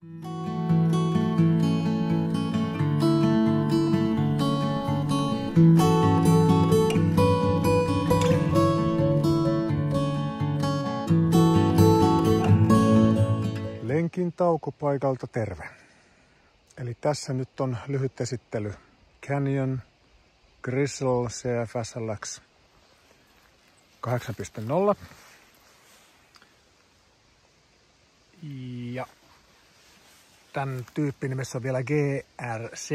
Lenkin taukopaikalta terve. Eli tässä nyt on lyhyt esittely Canyon Grizzle CFSLX 8.0. Ja tämän tyypin nimessä on vielä GRC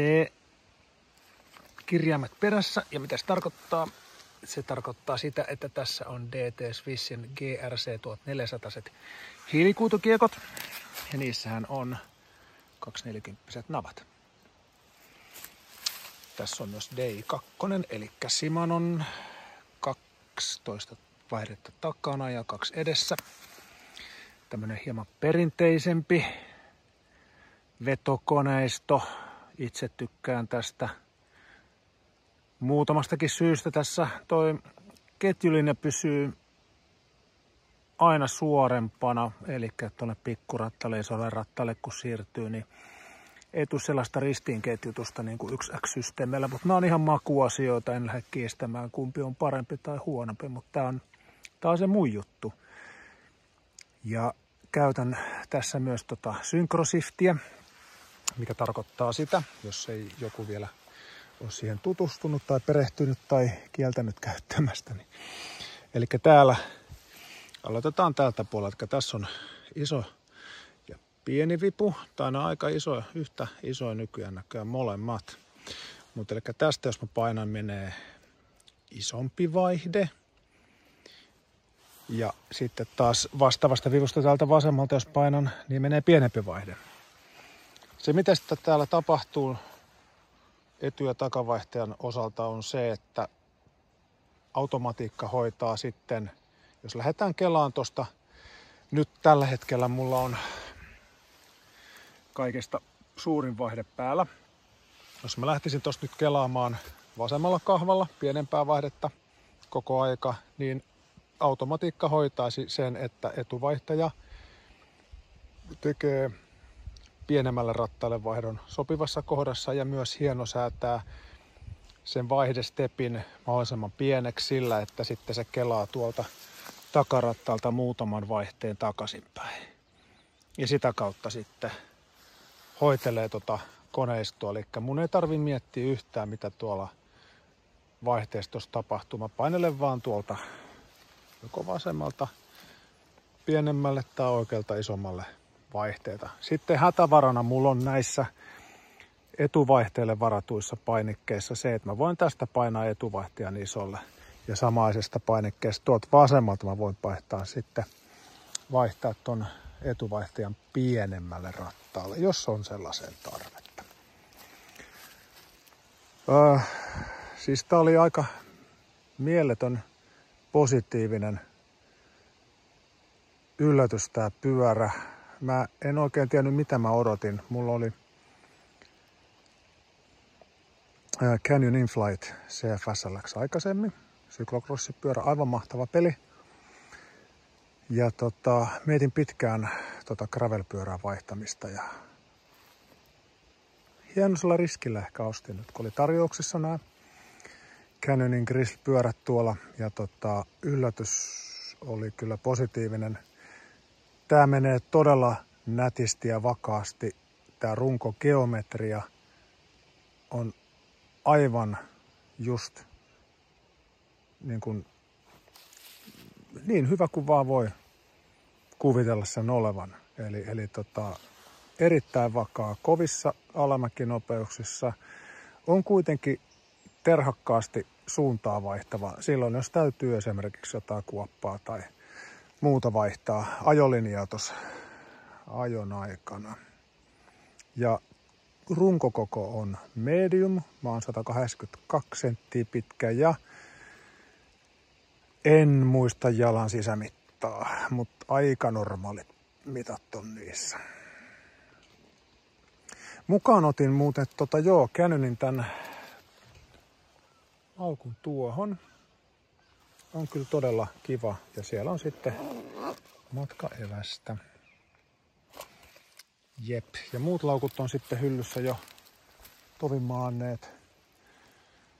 kirjaimet perässä. Ja mitä se tarkoittaa? Se tarkoittaa sitä, että tässä on DT Swissin GRC 1400 hiilikuitukiekot. Ja niissähän on 240 navat. Tässä on myös DI2, eli Shimanon 12 vaihdetta takana ja 2 edessä. Tämmönen hieman perinteisempi vetokoneisto. Itse tykkään tästä muutamastakin syystä. Tässä toi ketjulinja pysyy aina suorempana, eli tuonne pikkurattalle, isolle rattalle kun siirtyy, niin ei tule sellaista ristiinketjutusta niin kuin 1X-systeemillä, mutta nämä on ihan makuasioita, en lähde kiistämään kumpi on parempi tai huonompi, mutta tämä on se mun juttu. Ja käytän tässä myös Syncrosiftiä, mikä tarkoittaa sitä, jos ei joku vielä ole siihen tutustunut tai perehtynyt tai kieltänyt käyttämästä. Niin. Eli täällä aloitetaan tältä puolelta. Tässä on iso ja pieni vipu. Tai on aika iso, yhtä isoja nykyään näköjään molemmat. Mutta eli tästä jos mä painan menee isompi vaihde. Ja sitten taas vastaavasta vivusta täältä vasemmalta jos painan, niin menee pienempi vaihde. Se mitä sitten täällä tapahtuu etu- ja takavaihtajan osalta on se, että automatiikka hoitaa sitten, jos lähdetään kelaan tuosta, nyt tällä hetkellä mulla on kaikesta suurin vaihde päällä. Jos mä lähtisin tuosta nyt kelaamaan vasemmalla kahvalla pienempää vaihdetta koko aika, niin automatiikka hoitaisi sen, että etuvaihtaja tekee pienemmälle rattaalle vaihdon sopivassa kohdassa ja myös hienosäätää sen vaihdestepin mahdollisimman pieneksi sillä, että sitten se kelaa tuolta takarattaalta muutaman vaihteen takaisinpäin. Ja sitä kautta sitten hoitelee koneistoa. Eli mun ei tarvi miettiä yhtään mitä tuolla vaihteistossa tapahtuu. Mä painelen vaan tuolta joko vasemmalta pienemmälle tai oikealta isommalle vaihteita. Sitten hätävarana mulla on näissä etuvaihteelle varatuissa painikkeissa se, että mä voin tästä painaa etuvaihtajan isolle ja samaisesta painikkeesta tuolta vasemmalta mä voin vaihtaa ton etuvaihtajan pienemmälle rattaalle, jos on sellaisen tarvetta. Siis tää oli aika mieletön positiivinen yllätys tää pyörä. Mä en oikein tiennyt mitä mä odotin. Mulla oli Canyon Inflight CFSLX aikaisemmin. Cyclocrossipyörä, aivan mahtava peli. Ja mietin pitkään gravelpyörää vaihtamista ja hienoisella riskillä ehkä ostin nyt, kun oli tarjouksissa nämä Canyonin Grizzle-pyörät tuolla ja yllätys oli kyllä positiivinen. Tää menee todella nätisti ja vakaasti. Tää runkogeometria on aivan just niin hyvä kuin vaan voi kuvitella sen olevan. Eli erittäin vakaa kovissa alamäkinopeuksissa. On kuitenkin terhakkaasti suuntaa vaihtava. Silloin jos täytyy esimerkiksi jotain kuoppaa tai muuta vaihtaa ajolinjaa tuossa ajon aikana. Ja runkokoko on medium. Mä oon 182 senttiä pitkä ja en muista jalan sisämittaa, mutta aika normaalit mitat on niissä. Mukaan otin muuten Canyonin tän aukun tuohon. On kyllä todella kiva ja siellä on sitten matkaevästä. Jep. Ja muut laukut on sitten hyllyssä jo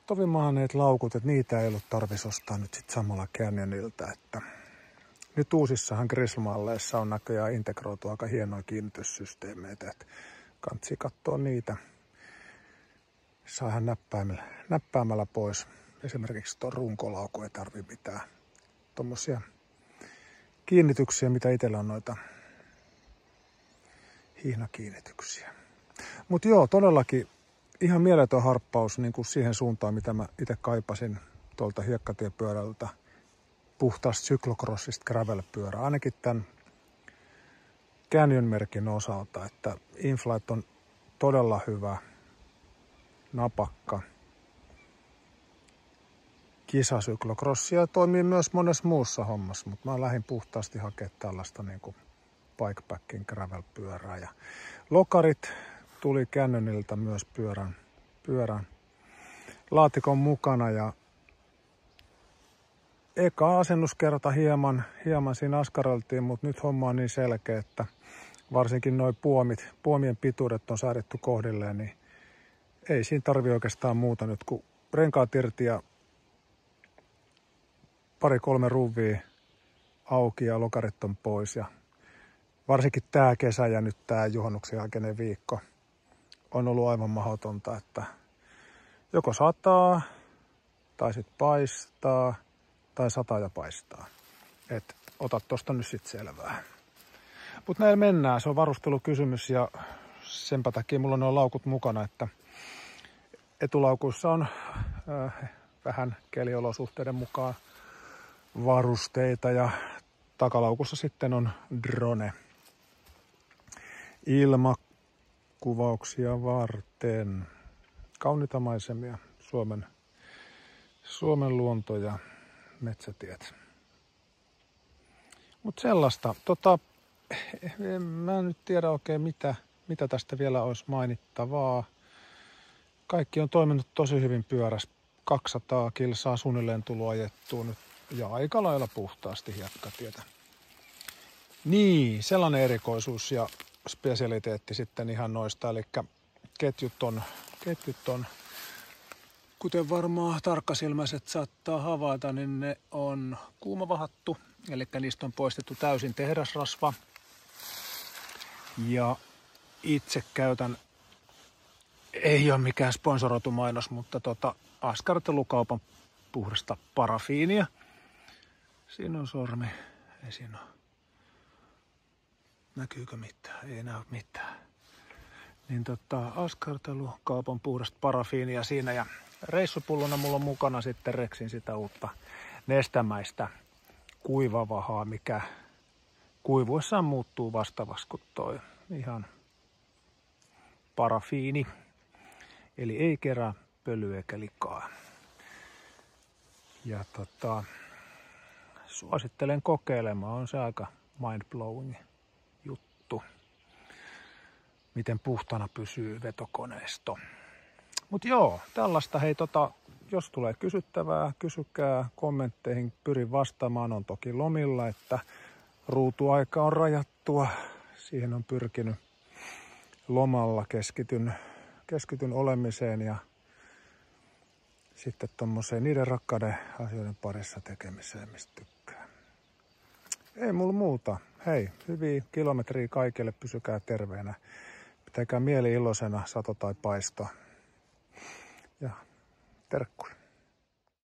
tovimaaneet laukut, että niitä ei ollut tarvis ostaa nyt sitten samalla Canyonilta. Että nyt uusissahan Grizzle-malleissa on näköjään integroitu aika hienoja kiinnityssysteemeitä, että kansi katsoa niitä. Saadaan näppäämällä pois. Esimerkiksi tuon runkolaukun ei tarvi mitään tommosia kiinnityksiä, mitä itsellä on noita hihnakiinnityksiä. Mutta joo, todellakin ihan mieletön harppaus niin kuin siihen suuntaan, mitä mä itse kaipasin tuolta hiekkatiepyörältä puhtaasta cyclocrossista gravel-pyörää. Ainakin tämän Canyon-merkin osalta, että Inflight on todella hyvä, napakka kisasyklocrossia. Toimii myös monessa muussa hommassa, mutta mä lähdin puhtaasti hakemaan tällaista niin kuin bikepacking gravel-pyörää. Ja lokarit tuli Canyonilta myös pyörän laatikon mukana ja eka asennuskerta hieman siinä askareltiin, mutta nyt homma on niin selkeä, että varsinkin nuo puomien pituudet on säädetty kohdilleen, niin ei siinä tarvi oikeastaan muuta nyt, kun renkaat irti ja 2-3 ruvia auki ja lokarit on pois. Ja varsinkin tämä kesä ja nyt tämä juhannuksen jälkeinen viikko on ollut aivan mahdotonta, että joko sataa tai sitten paistaa tai sataa ja paistaa. Et ota tosta nyt sitten selvää. Mutta näillä mennään, se on varustelukysymys ja senpä takia mulla on nuo laukut mukana, että etulaukuissa on vähän keliolosuhteiden mukaan varusteita ja takalaukussa sitten on drone ilmakuvauksia varten. Kauniita maisemia, Suomen luonto ja metsätiet. Mutta sellaista, mä en nyt tiedä oikein mitä tästä vielä olisi mainittavaa. Kaikki on toiminut tosi hyvin pyörässä. 200 kilsaa suunnilleen tullut ajettua nyt ja aika lailla puhtaasti hiekkatietä. Niin, sellainen erikoisuus ja spesialiteetti sitten ihan noista, eli ketjut on, kuten varmaan tarkkasilmäiset saattaa havaita, niin ne on kuumavahattu, eli niistä on poistettu täysin tehdasrasva. Ja itse käytän, ei ole mikään sponsoroitu mainos, mutta askartelukaupan puhdasta parafiinia. Siinä on sormi, ei siinä ole. Näkyykö mitään? Ei näy mitään. Niin askartelukaupan puhdasta parafiinia siinä ja reissupullona mulla on mukana sitten Rexin sitä uutta nestemäistä kuivavahaa, mikä kuivuessaan muuttuu vastaavaksi kuin toi ihan parafiini. Eli ei kerää pölyä eikä likaa. Ja suosittelen kokeilemaan, on se aika mind-blowing juttu, miten puhtana pysyy vetokoneisto. Mutta joo, tällaista hei jos tulee kysyttävää, kysykää kommentteihin, pyrin vastaamaan, on toki lomilla, että ruutuaika on rajattua, siihen on pyrkinyt lomalla, keskityn olemiseen ja sitten tommoseen niiden rakkaiden asioiden parissa tekemiseen, mistä tykkää. Ei mulla muuta. Hei, hyviä kilometriä kaikille, pysykää terveenä. Pitäkää mieli iloisena, sato tai paisto. Ja terkkuja.